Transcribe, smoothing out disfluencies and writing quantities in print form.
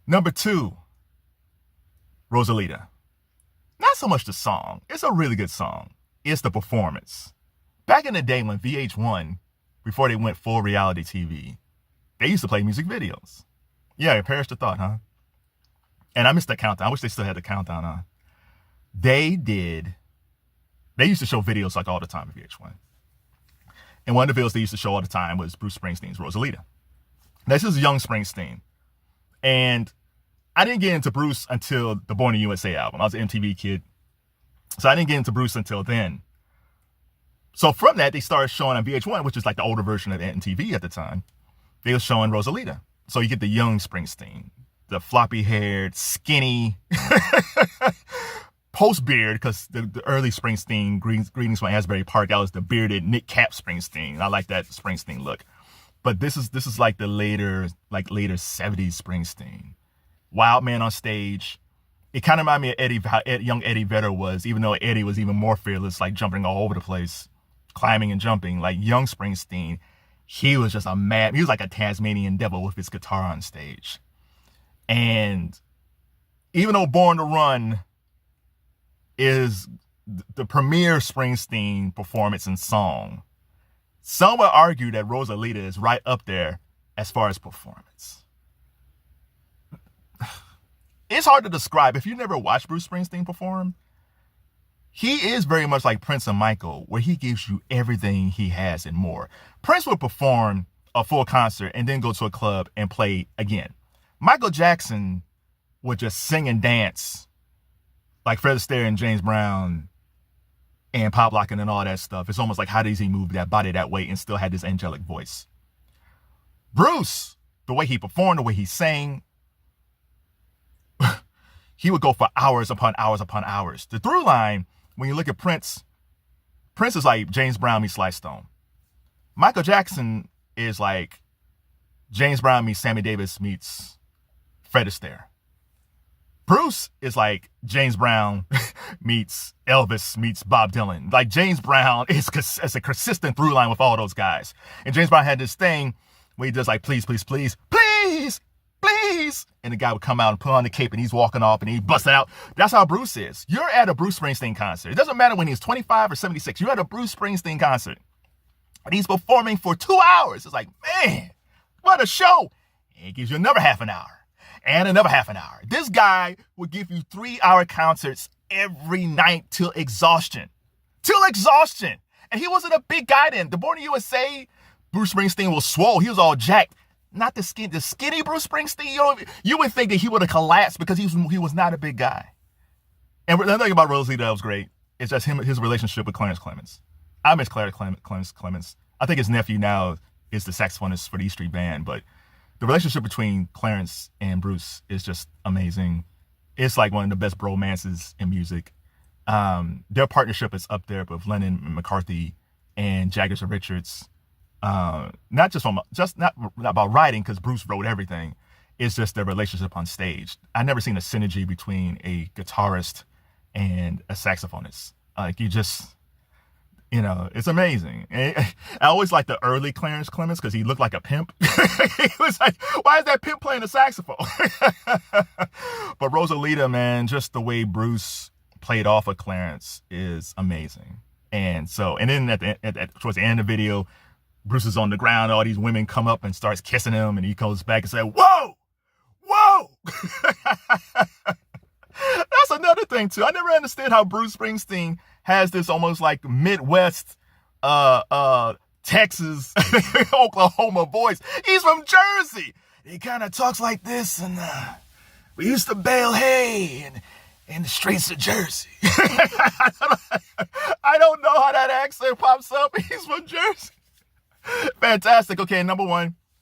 Number two, Rosalita. Not so much the song. It's a really good song. It's the performance. Back in the day when VH1, before they went full reality TV, they used to play music videos. Yeah, perish the thought, huh? And I missed the countdown. I wish they still had the countdown on. They used to show videos like all the time at VH1. And one of the videos they used to show all the time was Bruce Springsteen's Rosalita. This is young Springsteen. And I didn't get into Bruce until the Born in the USA album. I was an MTV kid. So I didn't get into Bruce until then. So from that, they started showing on VH1, which is like the older version of MTV at the time. They were showing Rosalita. So you get the young Springsteen, the floppy-haired, skinny, post-beard, because the early Springsteen, Greetings from Asbury Park, that was the bearded Nick Cap Springsteen. I like that Springsteen look. But this is like the later 70s Springsteen. Wild man on stage. It kind of reminded me of Eddie, how young Eddie Vedder was, even though Eddie was even more fearless, like jumping all over the place, climbing and jumping. Like young Springsteen, he was just he was like a Tasmanian devil with his guitar on stage. And even though Born to Run is the premier Springsteen performance and song, some would argue that Rosalita is right up there as far as performance. It's hard to describe. If you never watched Bruce Springsteen perform, he is very much like Prince and Michael, where he gives you everything he has and more. Prince would perform a full concert and then go to a club and play again. Michael Jackson would just sing and dance like Fred Astaire and James Brown and pop locking and all that stuff. It's almost like, how does he move that body that way and still had this angelic voice? Bruce, the way he performed, the way he sang, he would go for hours upon hours upon hours. The through line, when you look at Prince is like James Brown meets Sly Stone. Michael Jackson is like James Brown meets Sammy Davis meets Fred Astaire. Bruce is like James Brown meets Elvis meets Bob Dylan. Like James Brown is a consistent through line with all those guys. And James Brown had this thing where he does like, please, please, please, please, please. And the guy would come out and put on the cape and he's walking off and he busts it out. That's how Bruce is. You're at a Bruce Springsteen concert. It doesn't matter when he's 25 or 76. You're at a Bruce Springsteen concert. And he's performing for 2 hours. It's like, man, what a show. And he gives you another half an hour. And another half an hour. This guy would give you 3-hour concerts every night till exhaustion. Till exhaustion. And he wasn't a big guy then. The Born in the USA, Bruce Springsteen was swole. He was all jacked. Not the skinny Bruce Springsteen. You would think that he would have collapsed because he was not a big guy. And the thing about Rosalita that was great is just his relationship with Clarence Clemons. I miss Clarence Clemons. I think his nephew now is the saxophonist for the E Street Band, but the relationship between Clarence and Bruce is just amazing. It's like one of the best bromances in music. Their partnership is up there with Lennon and McCarthy and Jaggers and Richards. Not about writing, because Bruce wrote everything. It's just their relationship on stage. I never seen a synergy between a guitarist and a saxophonist. It's amazing. And I always liked the early Clarence Clemons because he looked like a pimp. He was like, why is that pimp playing the saxophone? But Rosalita, man, just the way Bruce played off of Clarence is amazing. And then towards the end of the video, Bruce is on the ground. All these women come up and starts kissing him. And he goes back and says, whoa, whoa. That's another thing, too. I never understood how Bruce Springsteen has this almost like Midwest, Texas, Oklahoma voice. He's from Jersey. He kind of talks like this. And we used to bale hay in the streets of Jersey. I don't know how that accent pops up. He's from Jersey. Fantastic. Okay, number one,